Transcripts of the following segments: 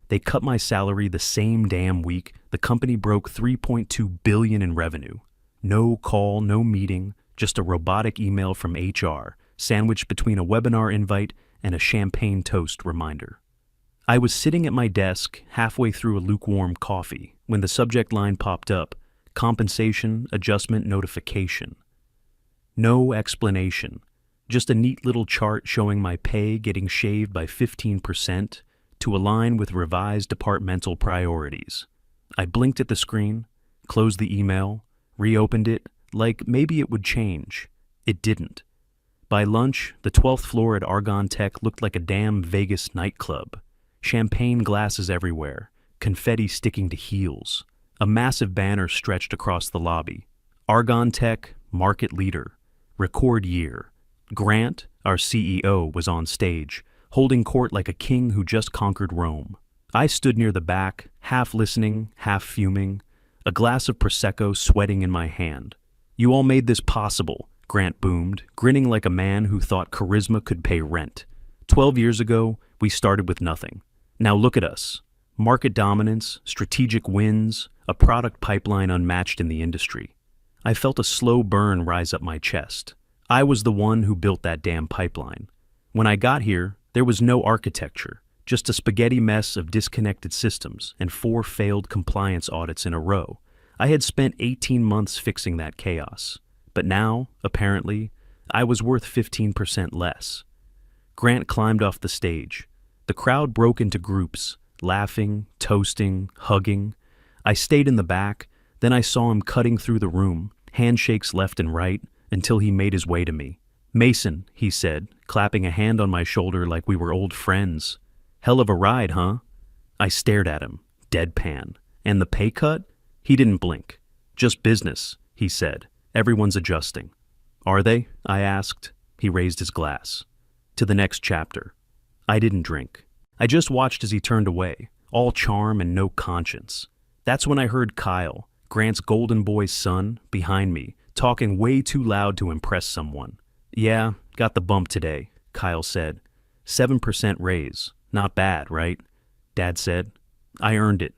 They cut my salary the same damn week. The company broke $3.2 billion in revenue. No call, no meeting, just a robotic email from HR, sandwiched between a webinar invite and a champagne toast reminder. I was sitting at my desk halfway through a lukewarm coffee when the subject line popped up, compensation adjustment notification. No explanation, just a neat little chart showing my pay getting shaved by 15% to align with revised departmental priorities. I blinked at the screen, closed the email, reopened it, like maybe it would change. It didn't. By lunch, the 12th floor at Argonne Tech looked like a damn Vegas nightclub. Champagne glasses everywhere, confetti sticking to heels. A massive banner stretched across the lobby. Argonne Tech, market leader. Record year. Grant, our CEO, was on stage, holding court like a king who just conquered Rome. I stood near the back, half listening, half fuming, a glass of Prosecco sweating in my hand. "You all made this possible," Grant boomed, grinning like a man who thought charisma could pay rent. 12 years ago, we started with nothing. Now look at us. Market dominance, strategic wins, a product pipeline unmatched in the industry. I felt a slow burn rise up my chest. I was the one who built that damn pipeline. When I got here, there was no architecture, just a spaghetti mess of disconnected systems and 4 failed compliance audits in a row. I had spent 18 months fixing that chaos. But now, apparently, I was worth 15% less. Grant climbed off the stage. The crowd broke into groups, laughing, toasting, hugging. I stayed in the back, then I saw him cutting through the room, handshakes left and right, until he made his way to me. "Mason," he said, clapping a hand on my shoulder like we were old friends. "Hell of a ride, huh?" I stared at him, deadpan. "And the pay cut?" He didn't blink. "Just business," he said. "Everyone's adjusting." "Are they?" I asked. He raised his glass. "To the next chapter." I didn't drink. I just watched as he turned away, all charm and no conscience. That's when I heard Kyle, Grant's golden boy's son, behind me, talking way too loud to impress someone. "Yeah, got the bump today," Kyle said. 7% raise. Not bad, right? Dad said. "I earned it."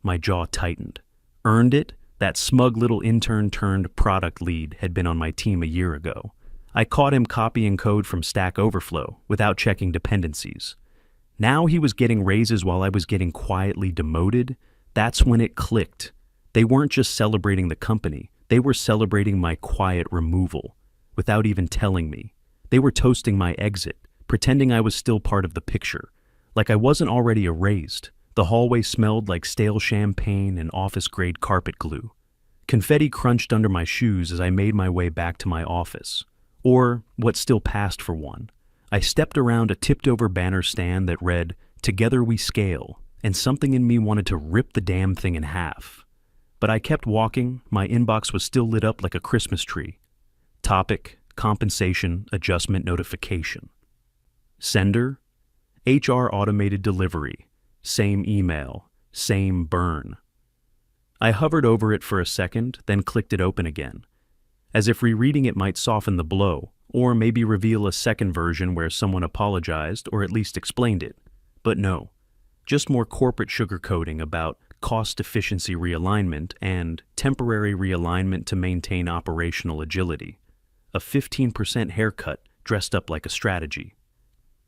My jaw tightened. Earned it? That smug little intern turned product lead had been on my team a year ago. I caught him copying code from Stack Overflow without checking dependencies. Now he was getting raises while I was getting quietly demoted. That's when it clicked. They weren't just celebrating the company. They were celebrating my quiet removal, without even telling me. They were toasting my exit, pretending I was still part of the picture, like I wasn't already erased. The hallway smelled like stale champagne and office-grade carpet glue. Confetti crunched under my shoes as I made my way back to my office, or what still passed for one. I stepped around a tipped-over banner stand that read, "Together we scale," and something in me wanted to rip the damn thing in half. But I kept walking. My inbox was still lit up like a Christmas tree. Topic, compensation, adjustment notification. Sender, HR automated delivery. Same email, same burn. I hovered over it for a second, then clicked it open again, as if rereading it might soften the blow, or maybe reveal a second version where someone apologized or at least explained it. But no, just more corporate sugarcoating about cost efficiency realignment and temporary realignment to maintain operational agility. A 15% haircut dressed up like a strategy.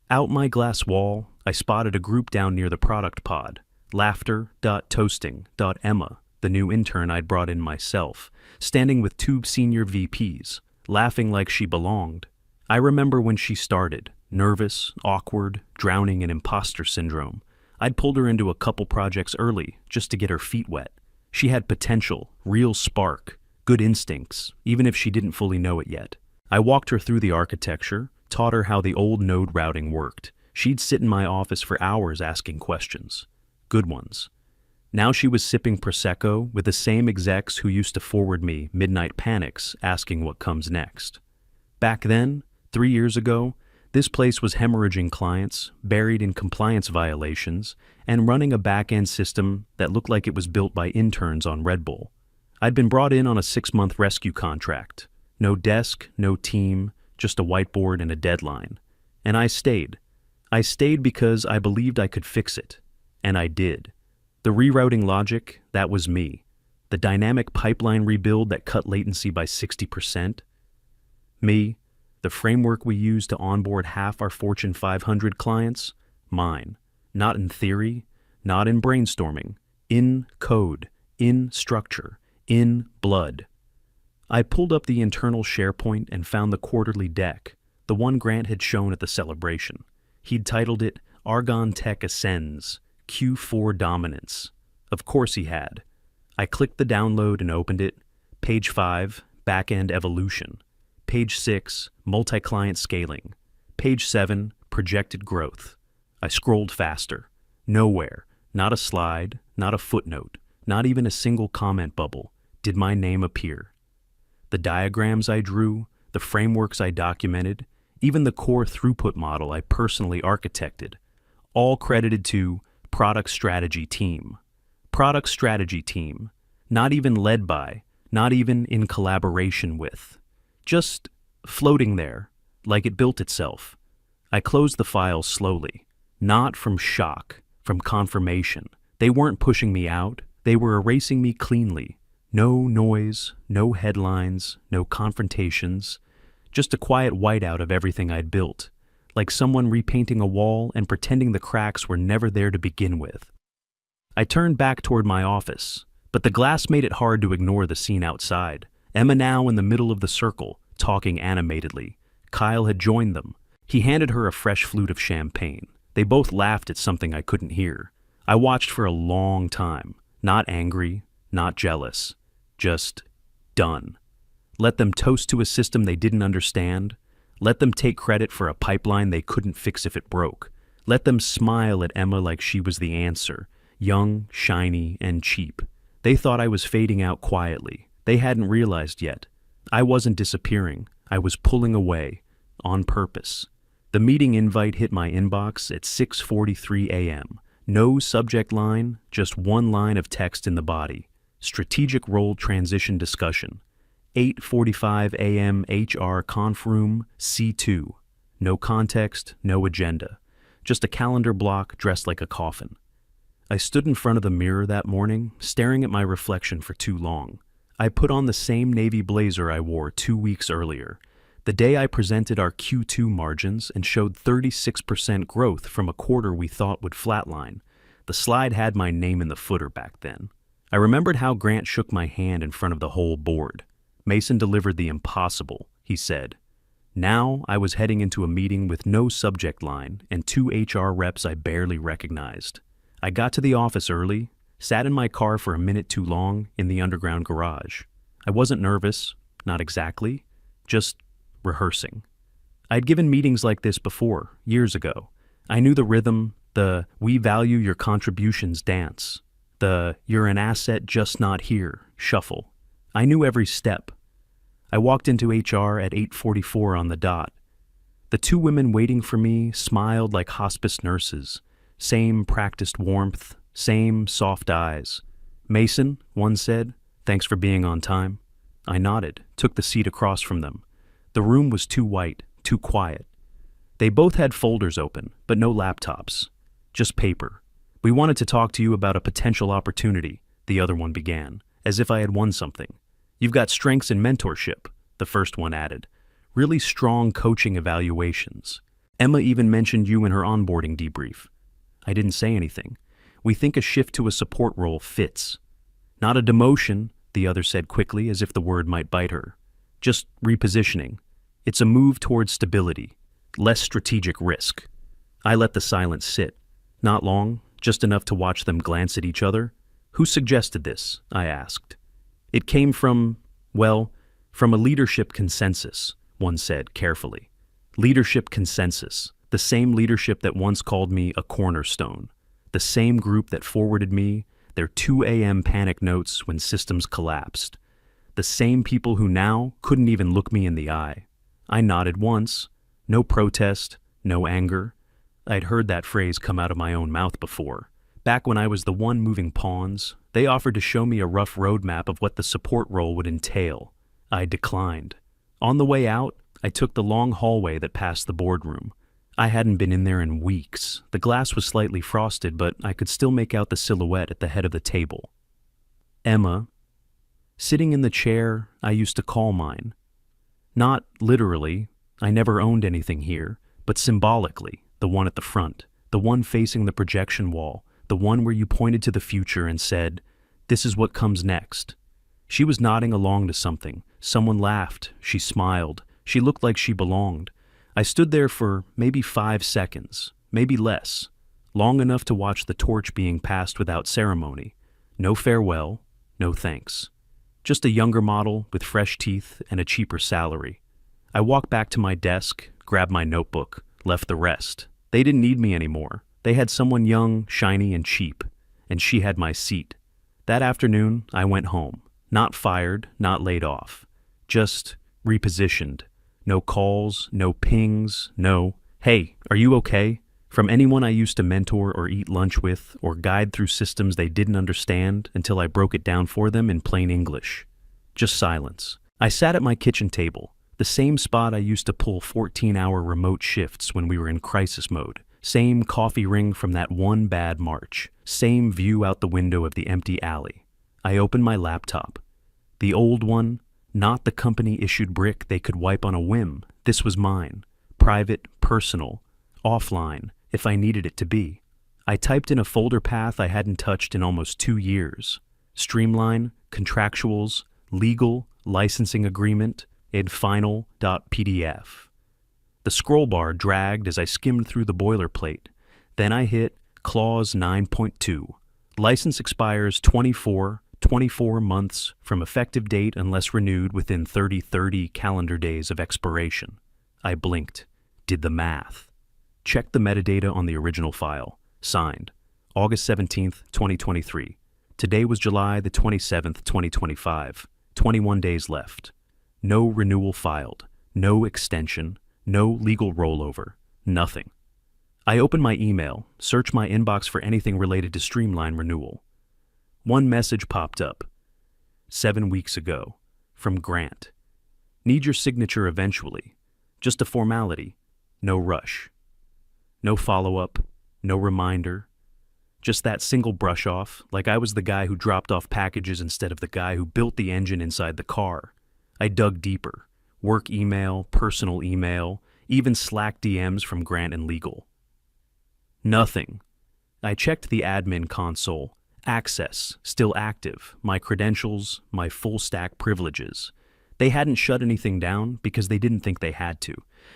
Out my glass wall, I spotted a group down near the product pod, Laughter.Toasting.Emma, the new intern I'd brought in myself, standing with 2 senior VPs, laughing like she belonged. I remember when she started, nervous, awkward, drowning in imposter syndrome. I'd pulled her into a couple projects early just to get her feet wet. She had potential, real spark, good instincts, even if she didn't fully know it yet. I walked her through the architecture, taught her how the old node routing worked. She'd sit in my office for hours asking questions. Good ones. Now she was sipping Prosecco with the same execs who used to forward me midnight panics asking what comes next. Back then, 3 years ago, this place was hemorrhaging clients, buried in compliance violations, and running a back-end system that looked like it was built by interns on Red Bull. I'd been brought in on a 6-month rescue contract. No desk, no team, just a whiteboard and a deadline. And I stayed. I stayed because I believed I could fix it. And I did. The rerouting logic, that was me. The dynamic pipeline rebuild that cut latency by 60%. Me. The framework we use to onboard half our Fortune 500 clients. Mine. Not in theory, not in brainstorming. In code, in structure, in blood. I pulled up the internal SharePoint and found the quarterly deck, the one Grant had shown at the celebration. He'd titled it Argon Tech Ascends, Q4 Dominance. Of course he had. I clicked the download and opened it. Page 5, Backend Evolution. Page 6, Multi-Client Scaling. Page 7, Projected Growth. I scrolled faster. Nowhere, not a slide, not a footnote, not even a single comment bubble, did my name appear. The diagrams I drew, the frameworks I documented, even the core throughput model I personally architected, all credited to Product Strategy Team. Product Strategy Team, not even led by, not even in collaboration with. Just floating there, like it built itself. I closed the file slowly, not from shock, from confirmation. They weren't pushing me out, they were erasing me cleanly. No noise, no headlines, no confrontations, just a quiet whiteout of everything I'd built, like someone repainting a wall and pretending the cracks were never there to begin with. I turned back toward my office, but the glass made it hard to ignore the scene outside. Emma now in the middle of the circle, talking animatedly. Kyle had joined them. He handed her a fresh flute of champagne. They both laughed at something I couldn't hear. I watched for a long time, not angry, not jealous, just done. Let them toast to a system they didn't understand. Let them take credit for a pipeline they couldn't fix if it broke. Let them smile at Emma like she was the answer, young, shiny, and cheap. They thought I was fading out quietly. They hadn't realized yet. I wasn't disappearing. I was pulling away, on purpose. The meeting invite hit my inbox at 6:43 a.m. No subject line, just one line of text in the body. Strategic role transition discussion. 8:45 a.m. HR conf room C2. No context, no agenda. Just a calendar block dressed like a coffin. I stood in front of the mirror that morning, staring at my reflection for too long. I put on the same navy blazer I wore 2 weeks earlier, the day I presented our Q2 margins and showed 36% growth from a quarter we thought would flatline. The slide had my name in the footer back then. I remembered how Grant shook my hand in front of the whole board. Mason delivered the impossible, he said. Now I was heading into a meeting with no subject line and 2 HR reps I barely recognized. I got to the office early, sat in my car for a minute too long in the underground garage. I wasn't nervous, not exactly, just rehearsing. I'd given meetings like this before, years ago. I knew the rhythm, the "we value your contributions" dance, the "you're an asset just not here" shuffle. I knew every step. I walked into HR at 8:44 on the dot. The 2 women waiting for me smiled like hospice nurses. Same practiced warmth, same soft eyes. "Mason," one said, "thanks for being on time." I nodded, took the seat across from them. The room was too white, too quiet. They both had folders open, but no laptops. Just paper. "We wanted to talk to you about a potential opportunity," the other one began, as if I had won something. "You've got strengths in mentorship," the first one added. "Really strong coaching evaluations. Emma even mentioned you in her onboarding debrief." I didn't say anything. "We think a shift to a support role fits." "Not a demotion," the other said quickly, as if the word might bite her. "Just repositioning. It's a move towards stability, less strategic risk." I let the silence sit. Not long, just enough to watch them glance at each other. "Who suggested this?" I asked. "It came from a leadership consensus," one said carefully. "Leadership consensus, the same leadership that once called me a cornerstone, the same group that forwarded me their 2 a.m. panic notes when systems collapsed, the same people who now couldn't even look me in the eye." I nodded once. No protest, no anger. I'd heard that phrase come out of my own mouth before. Back when I was the one moving pawns, they offered to show me a rough roadmap of what the support role would entail. I declined. On the way out, I took the long hallway that passed the boardroom. I hadn't been in there in weeks. The glass was slightly frosted, but I could still make out the silhouette at the head of the table. Emma, sitting in the chair I used to call mine. Not literally, I never owned anything here, but symbolically, the one at the front, the one facing the projection wall, the one where you pointed to the future and said, "This is what comes next." She was nodding along to something. Someone laughed. She smiled. She looked like she belonged. I stood there for maybe 5 seconds, maybe less, long enough to watch the torch being passed without ceremony. No farewell, no thanks. Just a younger model with fresh teeth and a cheaper salary. I walked back to my desk, grabbed my notebook, left the rest. They didn't need me anymore. They had someone young, shiny, and cheap, and she had my seat. That afternoon, I went home. Not fired, not laid off. Just repositioned. No calls, no pings, no, "Hey, are you okay?" from anyone I used to mentor or eat lunch with or guide through systems they didn't understand until I broke it down for them in plain English. Just silence. I sat at my kitchen table, the same spot I used to pull 14-hour remote shifts when we were in crisis mode. Same coffee ring from that one bad March. Same view out the window of the empty alley. I opened my laptop. The old one, not the company-issued brick they could wipe on a whim. This was mine. Private, personal, offline, if I needed it to be. I typed in a folder path I hadn't touched in almost 2 years. Streamline, contractuals, legal, licensing agreement, and final.pdf. The scroll bar dragged as I skimmed through the boilerplate. Then I hit Clause 9.2. License expires 24 months from effective date unless renewed within 30 calendar days of expiration. I blinked, did the math. Checked the metadata on the original file. Signed, August 17th, 2023. Today was July the 27th, 2025. 21 days left. No renewal filed. No extension. No legal rollover. Nothing. I opened my email, searched my inbox for anything related to Streamline renewal. One message popped up. 7 weeks ago. From Grant. Need your signature eventually. Just a formality. No rush. No follow-up. No reminder. Just that single brush-off, like I was the guy who dropped off packages instead of the guy who built the engine inside the car. I dug deeper. Work email, personal email, even Slack DMs from Grant and Legal. Nothing. I checked the admin console. Access, still active. My credentials, my full-stack privileges. They hadn't shut anything down because they didn't think they had to.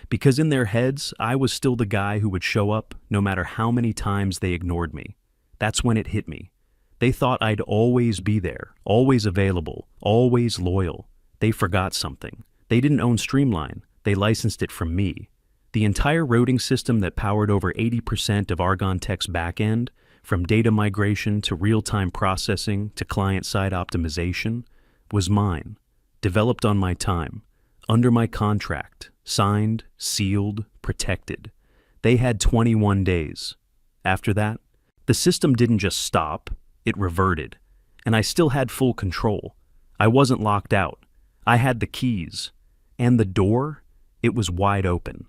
Because in their heads, I was still the guy who would show up no matter how many times they ignored me. That's when it hit me. They thought I'd always be there, always available, always loyal. They forgot something. They didn't own Streamline. They licensed it from me. The entire routing system that powered over 80% of Argon Tech's backend, from data migration to real-time processing to client-side optimization, was mine, developed on my time, under my contract, signed, sealed, protected. They had 21 days. After that, the system didn't just stop, it reverted, and I still had full control. I wasn't locked out. I had the keys. And the door, it was wide open.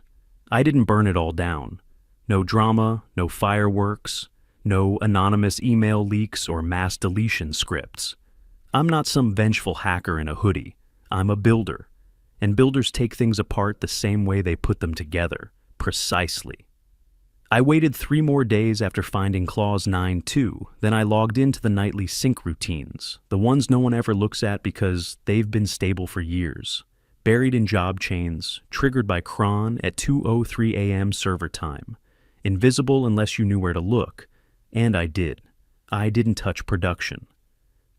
I didn't burn it all down. No drama, no fireworks, no anonymous email leaks or mass deletion scripts. I'm not some vengeful hacker in a hoodie. I'm a builder. And builders take things apart the same way they put them together, precisely. I waited 3 more days after finding Clause 9.2, then I logged into the nightly sync routines, the ones no one ever looks at because they've been stable for years. Buried in job chains, triggered by cron at 2:03 a.m. server time. Invisible unless you knew where to look. And I did. I didn't touch production.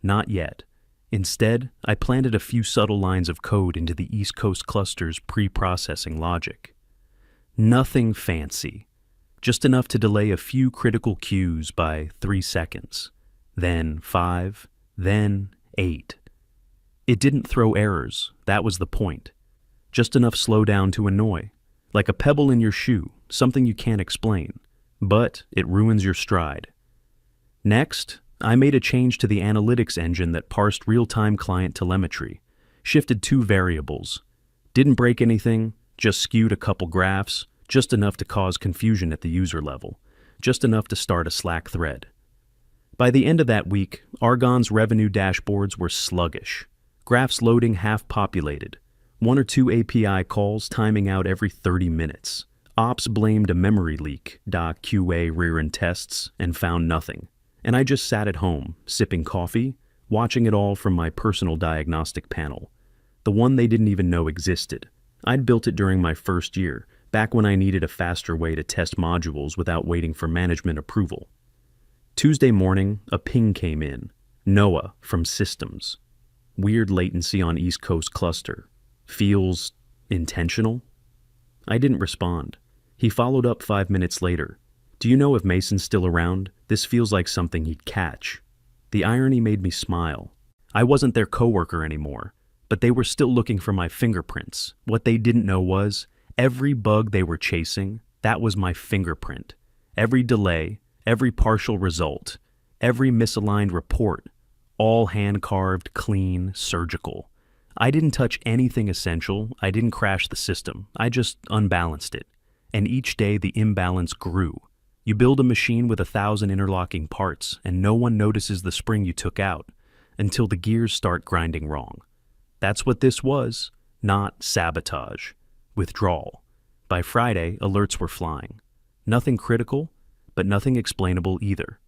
Not yet. Instead, I planted a few subtle lines of code into the East Coast cluster's pre-processing logic. Nothing fancy. Just enough to delay a few critical queues by 3 seconds. Then 5, then 8. It didn't throw errors, that was the point. Just enough slowdown to annoy. Like a pebble in your shoe, something you can't explain. But it ruins your stride. Next, I made a change to the analytics engine that parsed real-time client telemetry. Shifted 2 variables. Didn't break anything, just skewed a couple graphs, just enough to cause confusion at the user level, just enough to start a Slack thread. By the end of that week, Argon's revenue dashboards were sluggish, graphs loading half-populated, one or two API calls timing out every 30 minutes. Ops blamed a memory leak, QA rear-end tests, and found nothing. And I just sat at home, sipping coffee, watching it all from my personal diagnostic panel, the one they didn't even know existed. I'd built it during my first year, back when I needed a faster way to test modules without waiting for management approval. Tuesday morning, a ping came in. Noah from Systems. Weird latency on East Coast cluster. Feels intentional? I didn't respond. He followed up 5 minutes later. Do you know if Mason's still around? This feels like something he'd catch. The irony made me smile. I wasn't their coworker anymore, but they were still looking for my fingerprints. What they didn't know was, every bug they were chasing, that was my fingerprint. Every delay, every partial result, every misaligned report, all hand-carved, clean, surgical. I didn't touch anything essential. I didn't crash the system. I just unbalanced it. And each day the imbalance grew. You build a machine with 1,000 interlocking parts, and no one notices the spring you took out until the gears start grinding wrong. That's what this was, not sabotage. Withdrawal. By Friday, alerts were flying. Nothing critical, but nothing explainable either.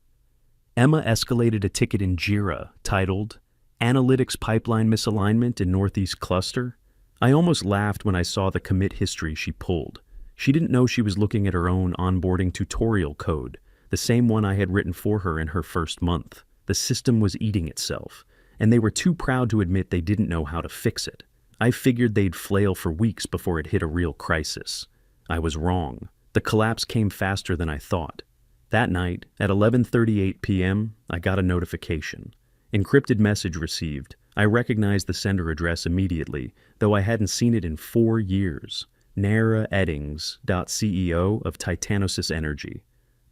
Emma escalated a ticket in Jira titled, Analytics Pipeline Misalignment in Northeast Cluster. I almost laughed when I saw the commit history she pulled. She didn't know she was looking at her own onboarding tutorial code, the same one I had written for her in her first month. The system was eating itself, and they were too proud to admit they didn't know how to fix it. I figured they'd flail for weeks before it hit a real crisis. I was wrong. The collapse came faster than I thought. That night, at 11:38 p.m., I got a notification. Encrypted message received. I recognized the sender address immediately, though I hadn't seen it in 4 years. Nara Eddings, CEO of Titanosis Energy.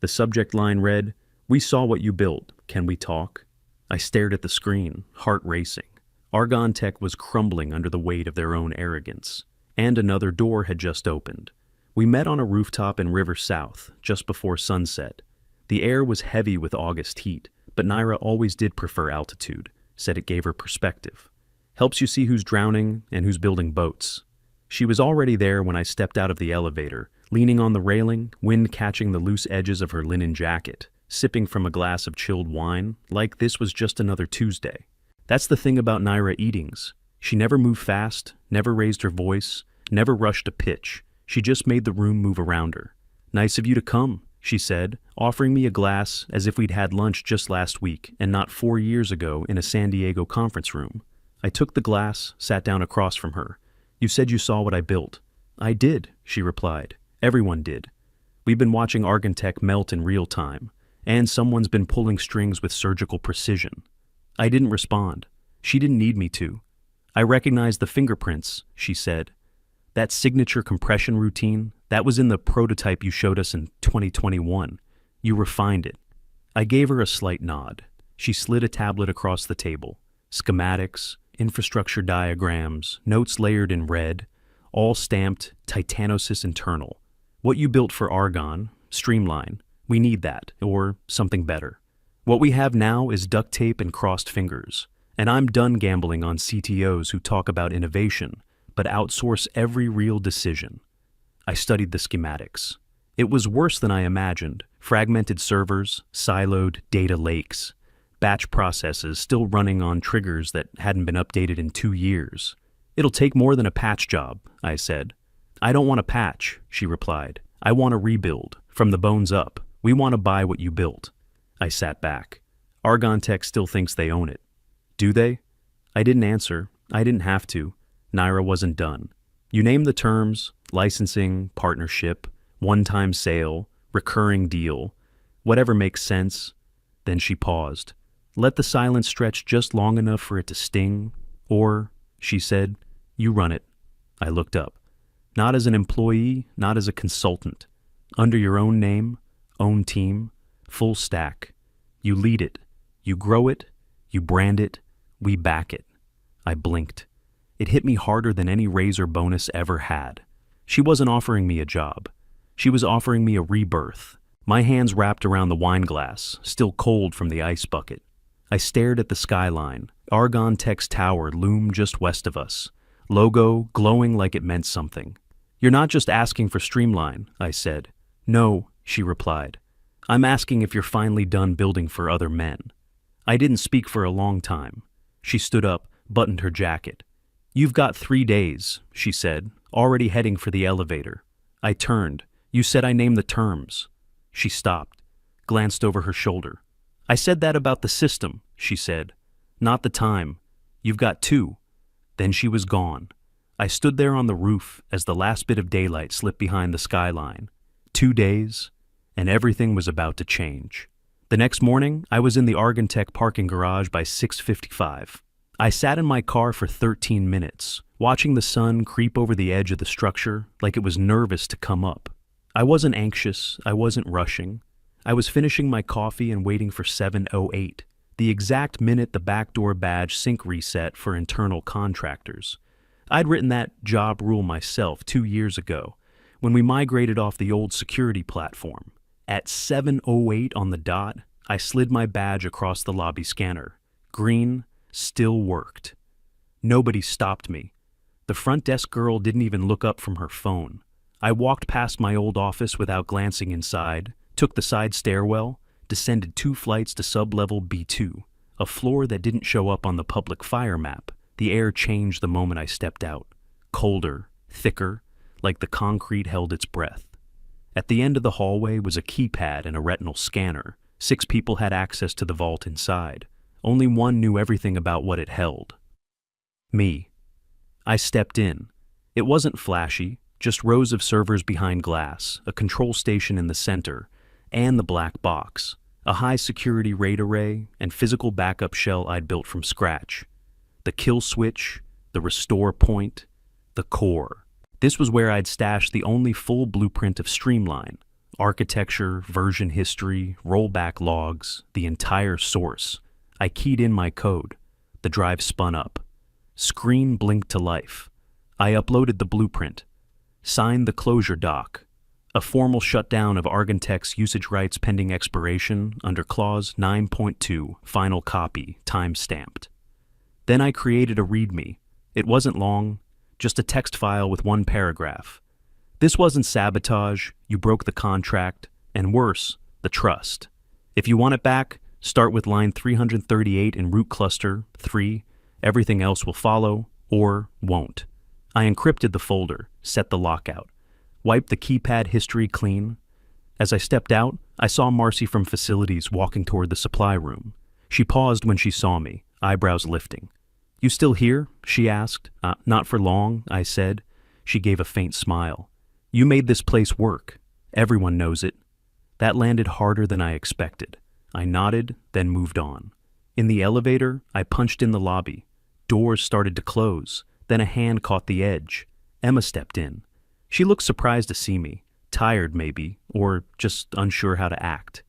The subject line read, We saw what you built. Can we talk? I stared at the screen, heart racing. Argon Tech was crumbling under the weight of their own arrogance. And another door had just opened. We met on a rooftop in River South, just before sunset. The air was heavy with August heat, but Naira always did prefer altitude, said it gave her perspective. Helps you see who's drowning and who's building boats. She was already there when I stepped out of the elevator, leaning on the railing, wind catching the loose edges of her linen jacket, sipping from a glass of chilled wine, like this was just another Tuesday. That's the thing about Naira Eatings. She never moved fast, never raised her voice, never rushed a pitch. She just made the room move around her. Nice of you to come, she said, offering me a glass as if we'd had lunch just last week and not 4 years ago in a San Diego conference room. I took the glass, sat down across from her. You said you saw what I built. I did, she replied. Everyone did. We've been watching Argontech melt in real time, and someone's been pulling strings with surgical precision. I didn't respond. She didn't need me to. I recognized the fingerprints, she said. That signature compression routine, that was in the prototype you showed us in 2021. You refined it. I gave her a slight nod. She slid a tablet across the table. Schematics, infrastructure diagrams, notes layered in red, all stamped Titanosis internal. What you built for Argon, Streamline, we need that, or something better. What we have now is duct tape and crossed fingers, and I'm done gambling on CTOs who talk about innovation, but outsource every real decision. I studied the schematics. It was worse than I imagined. Fragmented servers, siloed data lakes, batch processes still running on triggers that hadn't been updated in 2 years. It'll take more than a patch job, I said. I don't want a patch, she replied. I want a rebuild, from the bones up. We want to buy what you built. I sat back. Argon Tech still thinks they own it. Do they? I didn't answer. I didn't have to. Naira wasn't done. You name the terms, licensing, partnership, one-time sale, recurring deal, whatever makes sense. Then she paused. Let the silence stretch just long enough for it to sting, or, she said, you run it. I looked up. Not as an employee, not as a consultant. Under your own name, own team, full stack. You lead it. You grow it. You brand it. We back it. I blinked. It hit me harder than any razor bonus ever had. She wasn't offering me a job. She was offering me a rebirth. My hands wrapped around the wine glass, still cold from the ice bucket. I stared at the skyline. Argon Tech's tower loomed just west of us, logo glowing like it meant something. "You're not just asking for Streamline," I said. "No," she replied. "I'm asking if you're finally done building for other men." I didn't speak for a long time. She stood up, buttoned her jacket. "You've got 3 days," she said, already heading for the elevator. I turned. "You said I name the terms." She stopped, glanced over her shoulder. "I said that about the system," she said. "Not the time. You've got 2. Then she was gone. I stood there on the roof as the last bit of daylight slipped behind the skyline. 2 days, and everything was about to change. The next morning, I was in the Argon Tech parking garage by 6:55. I sat in my car for 13 minutes, watching the sun creep over the edge of the structure like it was nervous to come up. I wasn't anxious, I wasn't rushing. I was finishing my coffee and waiting for 7:08, the exact minute the backdoor badge sync reset for internal contractors. I'd written that job rule myself 2 years ago, when we migrated off the old security platform. At 7:08 on the dot, I slid my badge across the lobby scanner. Green still worked. Nobody stopped me. The front desk girl didn't even look up from her phone. I walked past my old office without glancing inside, took the side stairwell, descended 2 flights to sub-level B2, a floor that didn't show up on the public fire map. The air changed the moment I stepped out. Colder, thicker, like the concrete held its breath. At the end of the hallway was a keypad and a retinal scanner. 6 people had access to the vault inside. Only one knew everything about what it held. Me. I stepped in. It wasn't flashy, just rows of servers behind glass, a control station in the center, and the black box, a high-security RAID array, and physical backup shell I'd built from scratch. The kill switch, the restore point, the core. This was where I'd stashed the only full blueprint of Streamline. Architecture, version history, rollback logs, the entire source. I keyed in my code. The drive spun up. Screen blinked to life. I uploaded the blueprint. Signed the closure doc. A formal shutdown of Argon Tech's usage rights pending expiration under Clause 9.2, final copy, time-stamped. Then I created a README. It wasn't long, just a text file with 1 paragraph. This wasn't sabotage, you broke the contract, and worse, the trust. If you want it back, start with line 338 in root cluster 3, everything else will follow, or won't. I encrypted the folder, set the lockout, wiped the keypad history clean. As I stepped out, I saw Marcy from facilities walking toward the supply room. She paused when she saw me, eyebrows lifting. "You still here?" she asked. Not for long," I said. She gave a faint smile. "You made this place work. Everyone knows it." That landed harder than I expected. I nodded, then moved on. In the elevator, I punched in the lobby. Doors started to close, then a hand caught the edge. Emma stepped in. She looked surprised to see me, tired maybe, or just unsure how to act.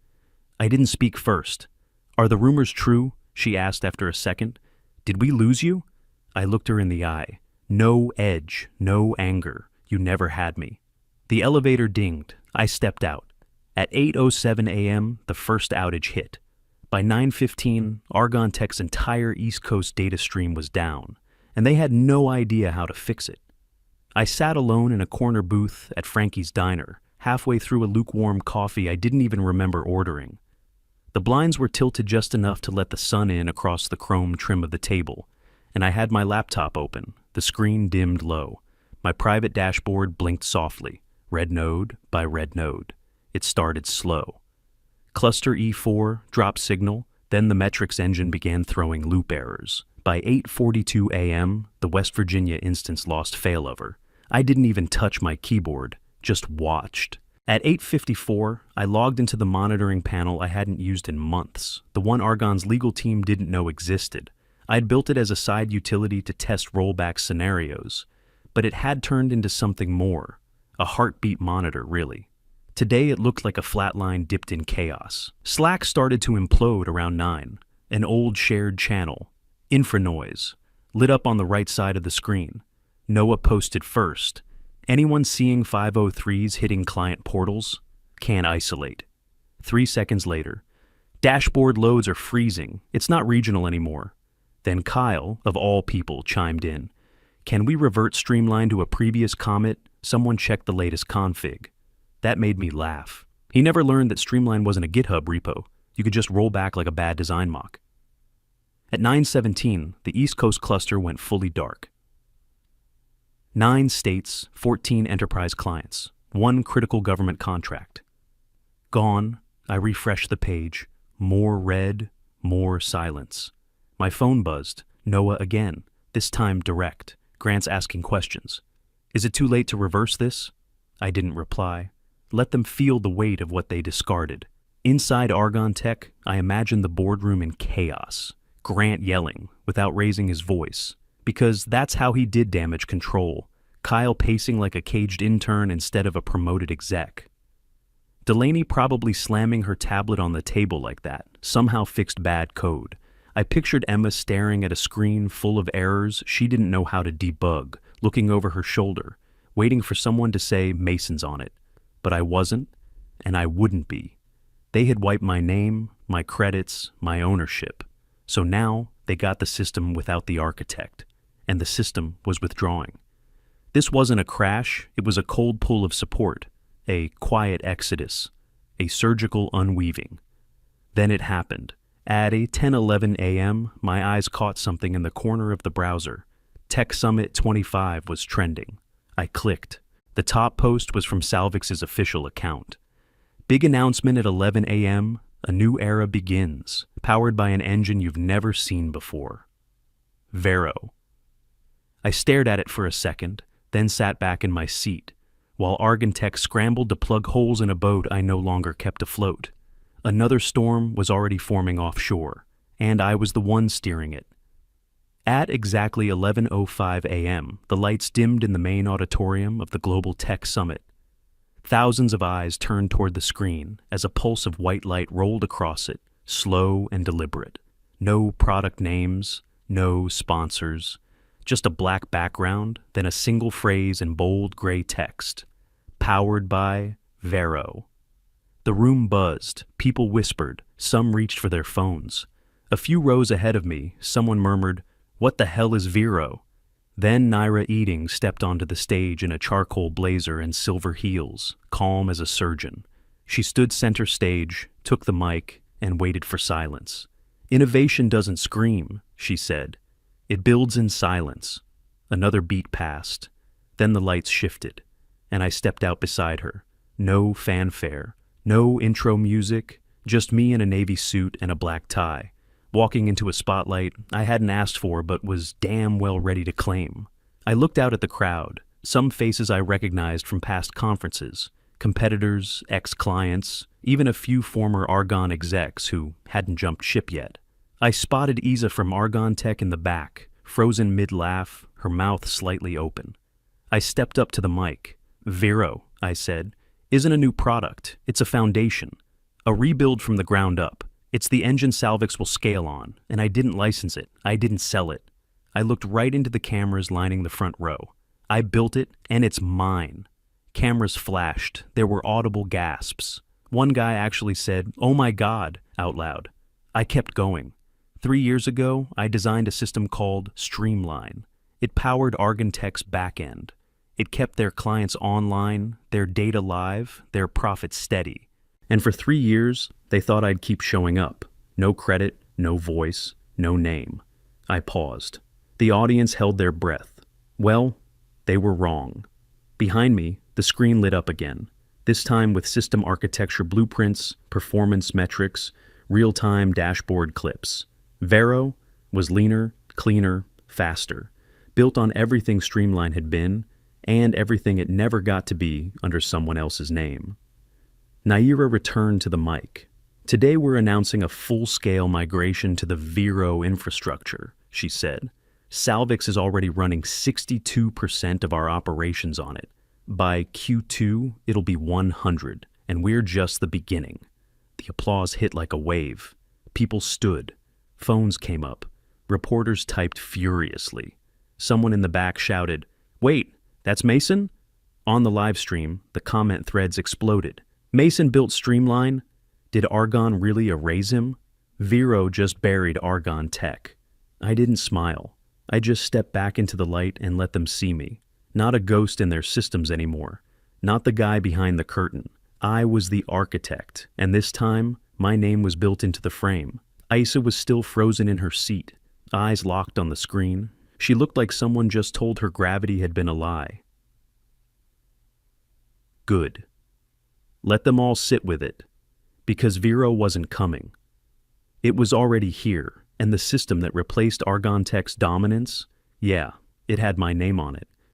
I didn't speak first. "Are the rumors true?" she asked after a second. "Did we lose you?" I looked her in the eye. No edge, no anger. You never had me. The elevator dinged. I stepped out. At 8:07 a.m., the first outage hit. By 9:15, Argon Tech's entire East Coast data stream was down, and they had no idea how to fix it. I sat alone in a corner booth at Frankie's Diner, halfway through a lukewarm coffee I didn't even remember ordering. The blinds were tilted just enough to let the sun in across the chrome trim of the table, and I had my laptop open, the screen dimmed low. My private dashboard blinked softly, red node by red node. It started slow. Cluster E4 dropped signal, then the metrics engine began throwing loop errors. By 8:42 a.m., the West Virginia instance lost failover. I didn't even touch my keyboard, just watched. At 8:54, I logged into the monitoring panel I hadn't used in months, the one Argon's legal team didn't know existed. I'd built it as a side utility to test rollback scenarios, but it had turned into something more, a heartbeat monitor, really. Today it looked like a flat line dipped in chaos. Slack started to implode around 9, an old shared channel. Infranoise, lit up on the right side of the screen. Noah posted first. Anyone seeing 503s hitting client portals can isolate. 3 seconds later, dashboard loads are freezing. It's not regional anymore. Then Kyle, of all people, chimed in. Can we revert Streamline to a previous commit? Someone checked the latest config. That made me laugh. He never learned that Streamline wasn't a GitHub repo. You could just roll back like a bad design mock. At 9:17, the East Coast cluster went fully dark. 9 states, 14 enterprise clients, 1 critical government contract. Gone. I refreshed the page. More red, more silence. My phone buzzed. Noah again, this time direct. Grant's asking questions. Is it too late to reverse this? I didn't reply. Let them feel the weight of what they discarded. Inside Argon Tech, I imagined the boardroom in chaos. Grant yelling, without raising his voice. Because that's how he did damage control. Kyle pacing like a caged intern instead of a promoted exec. Delaney probably slamming her tablet on the table like that, somehow fixed bad code. I pictured Emma staring at a screen full of errors she didn't know how to debug, looking over her shoulder, waiting for someone to say Mason's on it. But I wasn't, and I wouldn't be. They had wiped my name, my credits, my ownership. So now they got the system without the architect, and the system was withdrawing. This wasn't a crash, it was a cold pull of support, a quiet exodus, a surgical unweaving. Then it happened. At 10:11 a.m., my eyes caught something in the corner of the browser. Tech Summit 25 was trending. I clicked. The top post was from Salvix's official account. Big announcement at 11 a.m., a new era begins, powered by an engine you've never seen before. Vero. I stared at it for a second, then sat back in my seat, while Argon Tech scrambled to plug holes in a boat I no longer kept afloat. Another storm was already forming offshore, and I was the one steering it. At exactly 11:05 a.m., the lights dimmed in the main auditorium of the Global Tech Summit. Thousands of eyes turned toward the screen as a pulse of white light rolled across it, slow and deliberate. No product names, no sponsors, just a black background, then a single phrase in bold gray text. Powered by Vero. The room buzzed, people whispered, some reached for their phones. A few rows ahead of me, someone murmured, "What the hell is Vero?" Then Naira Eating stepped onto the stage in a charcoal blazer and silver heels, calm as a surgeon. She stood center stage, took the mic, and waited for silence. "Innovation doesn't scream," she said. "It builds in silence." Another beat passed. Then the lights shifted, and I stepped out beside her. No fanfare, no intro music, just me in a navy suit and a black tie, walking into a spotlight I hadn't asked for but was damn well ready to claim. I looked out at the crowd, some faces I recognized from past conferences, competitors, ex-clients, even a few former Argon execs who hadn't jumped ship yet. I spotted Isa from Argon Tech in the back, frozen mid-laugh, her mouth slightly open. I stepped up to the mic. "Vero," I said, "isn't a new product, it's a foundation. A rebuild from the ground up. It's the engine Salvix will scale on, and I didn't license it, I didn't sell it." I looked right into the cameras lining the front row. I built it, and it's mine. Cameras flashed, there were audible gasps. One guy actually said, "Oh my God," out loud. I kept going. 3 years ago, I designed a system called Streamline. It powered Argon Tech's backend. It kept their clients online, their data live, their profits steady. And for 3 years, they thought I'd keep showing up. No credit, no voice, no name. I paused. The audience held their breath. Well, they were wrong. Behind me, the screen lit up again, this time with system architecture blueprints, performance metrics, real-time dashboard clips. Vero was leaner, cleaner, faster, built on everything Streamline had been, and everything it never got to be under someone else's name. Naira returned to the mic. "Today we're announcing a full-scale migration to the Vero infrastructure," she said. "Salvix is already running 62% of our operations on it. By Q2, it'll be 100, and we're just the beginning." The applause hit like a wave. People stood. Phones came up. Reporters typed furiously. Someone in the back shouted, "Wait, that's Mason?" On the live stream, the comment threads exploded. Mason built Streamline? Did Argon really erase him? Vero just buried Argon Tech. I didn't smile. I just stepped back into the light and let them see me. Not a ghost in their systems anymore. Not the guy behind the curtain. I was the architect, and this time, my name was built into the frame. Isa was still frozen in her seat, eyes locked on the screen. She looked like someone just told her gravity had been a lie. Good. Let them all sit with it. Because Vero wasn't coming. It was already here, and the system that replaced Argon Tech's dominance, yeah, it had my name on it.